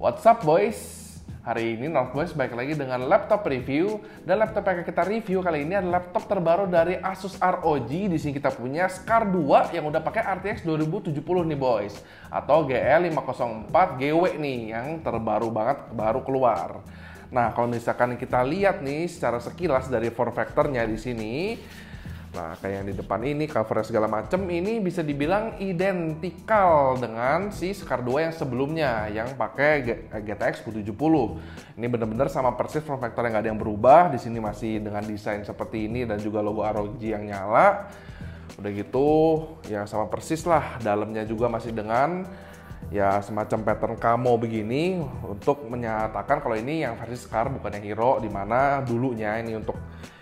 What's up boys? Hari ini North Boys balik lagi dengan laptop review. Dan laptop yang kita review kali ini adalah laptop terbaru dari Asus ROG. Di sini kita punya Scar 2 yang udah pakai RTX 2070 nih boys, atau GL504 GW nih, yang terbaru banget, baru keluar. Nah, kalau misalkan kita lihat nih secara sekilas dari form factor-nya di sini, nah, kayak yang di depan ini, covernya segala macem, ini bisa dibilang identikal dengan si Scar 2 yang sebelumnya, yang pakai GTX 1070. Ini bener-bener sama persis form factor yang nggak ada yang berubah. Di sini masih dengan desain seperti ini dan juga logo ROG yang nyala. Udah gitu, ya sama persis lah. Dalamnya juga masih dengan ya semacam pattern camo begini untuk menyatakan kalau ini yang versi Scar bukan yang Hero, dimana dulunya ini untuk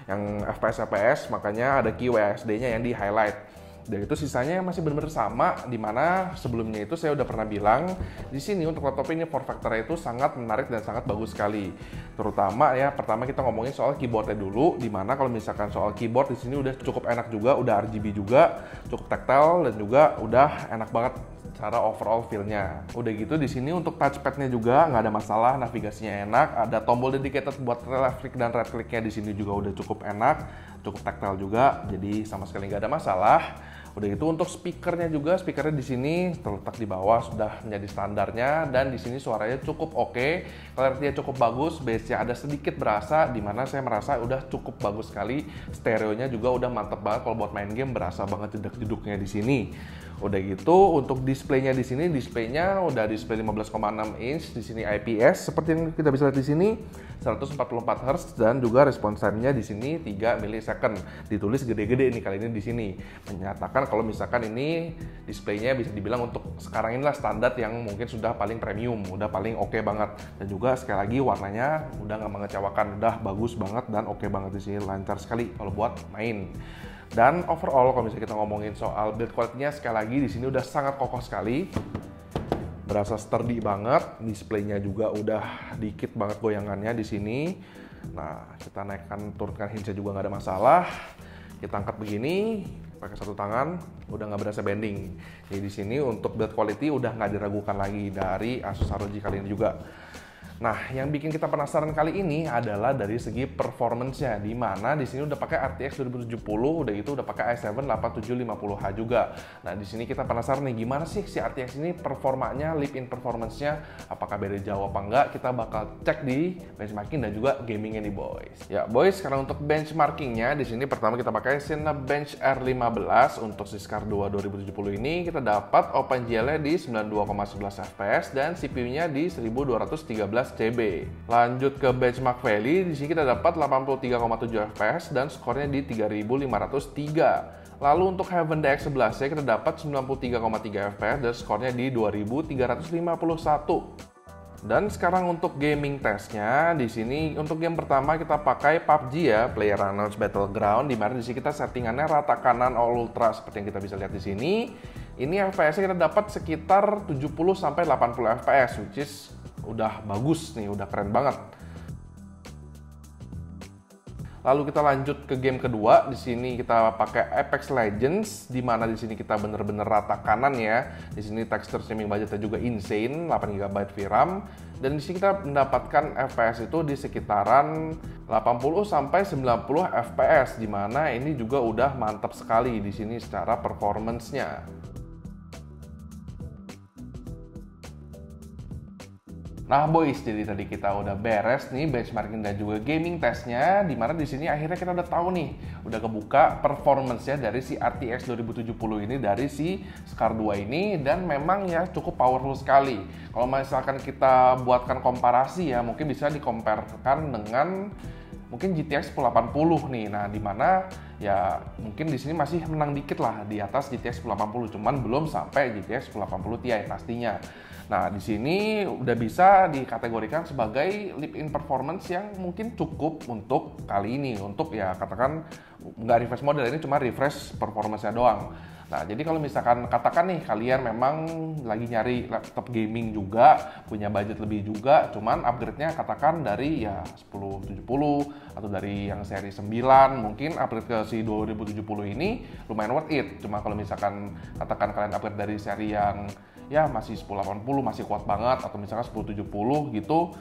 yang FPS makanya ada key WASD-nya yang di highlight. Dan itu sisanya masih benar-benar sama, dimana sebelumnya itu saya udah pernah bilang di sini untuk laptop ini form factor-nya itu sangat menarik dan sangat bagus sekali. Terutama ya, pertama kita ngomongin soal keyboard-nya dulu, dimana kalau misalkan soal keyboard di sini udah cukup enak juga, udah RGB juga, cukup tactile dan juga udah enak banget cara overall feel-nya. Udah gitu di sini untuk touchpad-nya juga nggak ada masalah, navigasinya enak, ada tombol dedicated buat left click dan right click-nya di sini juga udah cukup enak, cukup tactile juga, jadi sama sekali nggak ada masalah. Udah gitu untuk speakernya juga, speakernya di sini terletak di bawah, sudah menjadi standarnya, dan di sini suaranya cukup oke, clarity-nya cukup bagus, bass-nya ada sedikit berasa, dimana saya merasa udah cukup bagus sekali. Stereonya juga udah mantep banget, kalau buat main game berasa banget jedak-jeduknya di sini. Udah gitu untuk displaynya di sini, displaynya udah display 15,6 inch, di sini IPS seperti yang kita bisa lihat di sini, 144 Hz, dan juga response time-nya di sini 3 millisecond. Ditulis gede-gede nih kali ini di sini, menyatakan kalau misalkan ini displaynya bisa dibilang untuk sekarang inilah standar yang mungkin sudah paling premium, udah paling oke banget. Dan juga sekali lagi warnanya udah nggak mengecewakan, udah bagus banget dan oke banget di sini, lancar sekali kalau buat main. Dan overall kalau misalnya kita ngomongin soal build quality-nya, sekali lagi di sini udah sangat kokoh sekali. Berasa sturdy banget, displaynya juga udah dikit banget goyangannya di sini. Nah, kita naikkan turunkan hinge juga nggak ada masalah. Kita angkat begini pakai satu tangan, udah nggak berasa bending. Jadi di sini untuk build quality udah nggak diragukan lagi dari Asus ROG kali ini juga. Nah, yang bikin kita penasaran kali ini adalah dari segi performance-nya, di mana di sini udah pakai RTX 2070, udah gitu udah pakai i7 8750H juga. Nah, di sini kita penasaran nih, gimana sih si RTX ini performanya, live-in performance-nya, apakah beda jauh apa enggak? Kita bakal cek di benchmarking dan juga gaming-nya nih, boys. Ya, boys, sekarang untuk benchmarking-nya, di sini pertama kita pakai Cinebench R15 untuk si Scar 2 2070 ini, kita dapat OpenGL-nya di 92,11 FPS dan CPU-nya di 1213 CB. Lanjut ke benchmark value, di sini kita dapat 83,7 FPS dan skornya di 3503. Lalu untuk Heaven DX11 kita dapat 93,3 FPS dan skornya di 2351. Dan sekarang untuk gaming testnya, di sini untuk game pertama kita pakai PUBG ya, PlayerUnknown's Battleground, di mana di sini kita settingannya rata kanan all ultra seperti yang kita bisa lihat di sini. Ini FPS-nya kita dapat sekitar 70 sampai 80 FPS, which is udah bagus nih, udah keren banget. Lalu kita lanjut ke game kedua. Di sini kita pakai Apex Legends, di mana di sini kita bener-bener rata kanan ya. Di sini texture streaming budgetnya juga insane, 8 GB VRAM, dan di sini kita mendapatkan FPS itu di sekitaran 80 sampai 90 FPS, di mana ini juga udah mantap sekali di sini secara performance-nya. Nah boys, jadi tadi kita udah beres nih benchmarking dan juga gaming testnya, dimana di sini akhirnya kita udah tahu nih, udah kebuka performance-nya dari si RTX 2070 ini, dari si Scar 2 ini, dan memang ya cukup powerful sekali. Kalau misalkan kita buatkan komparasi ya, mungkin bisa dikomparekan dengan mungkin GTX 1080 nih. Nah, dimana ya mungkin di sini masih menang dikit lah di atas GTX 1080, cuman belum sampai GTX 1080 Ti pastinya. Nah, di sini udah bisa dikategorikan sebagai live-in performance yang mungkin cukup untuk kali ini, untuk ya katakan nggak refresh model, ini cuma refresh performance-nya doang. Nah, jadi kalau misalkan katakan nih kalian memang lagi nyari laptop gaming juga, punya budget lebih juga, cuman upgrade-nya katakan dari ya 1070 atau dari yang seri 9, mungkin upgrade ke si 2070 ini lumayan worth it. Cuma kalau misalkan katakan kalian upgrade dari seri yang ya masih 1080 masih kuat banget, atau misalkan 1070 gitu,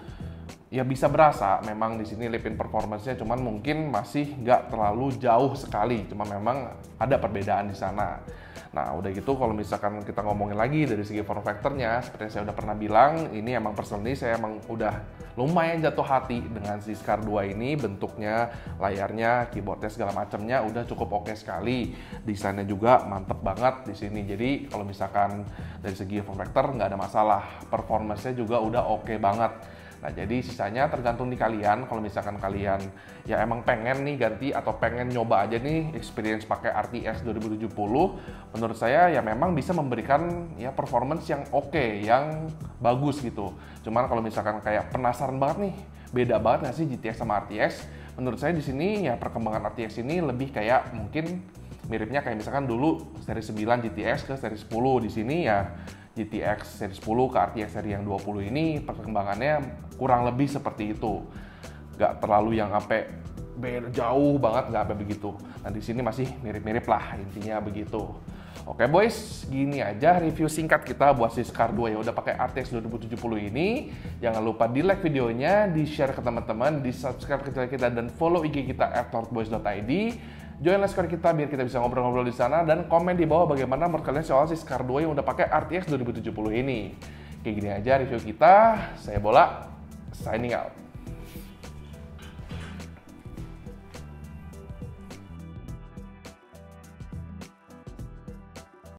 ya bisa berasa memang di sini live in performance-nya, cuman mungkin masih nggak terlalu jauh sekali, cuma memang ada perbedaan di sana. Nah, udah gitu kalau misalkan kita ngomongin lagi dari segi form factor-nya, seperti yang saya udah pernah bilang, ini emang personally saya emang udah lumayan jatuh hati dengan si Scar 2 ini. Bentuknya, layarnya, keyboardnya, segala macamnya udah cukup oke sekali. Desainnya juga mantep banget di sini. Jadi kalau misalkan dari segi form factor nggak ada masalah, performance-nya juga udah oke banget. Nah, jadi sisanya tergantung di kalian. Kalau misalkan kalian ya emang pengen nih ganti atau pengen nyoba aja nih experience pakai RTX 2070, menurut saya ya memang bisa memberikan ya performance yang oke, yang bagus gitu. Cuman kalau misalkan kayak penasaran banget nih, beda banget nggak sih GTX sama RTX? Menurut saya di sini ya perkembangan RTX ini lebih kayak mungkin miripnya kayak misalkan dulu seri 9 GTX ke seri 10. Di sini ya GTX seri 10 ke RTX seri yang 20 ini perkembangannya kurang lebih seperti itu. Nggak terlalu yang sampai jauh banget, nggak sampai begitu. Nah, di sini masih mirip-mirip lah, intinya begitu. Oke boys, gini aja review singkat kita buat si Scar 2 yang udah pakai RTX 2070 ini. Jangan lupa di like videonya, di share ke teman-teman, di subscribe ke channel kita, dan follow IG kita @tortboys.id. Join Discord kita biar kita bisa ngobrol-ngobrol di sana, dan komen di bawah bagaimana menurut kalian soal si Scar 2 yang udah pakai RTX 2070 ini. Kayak gini aja review kita. Saya Bola, signing out.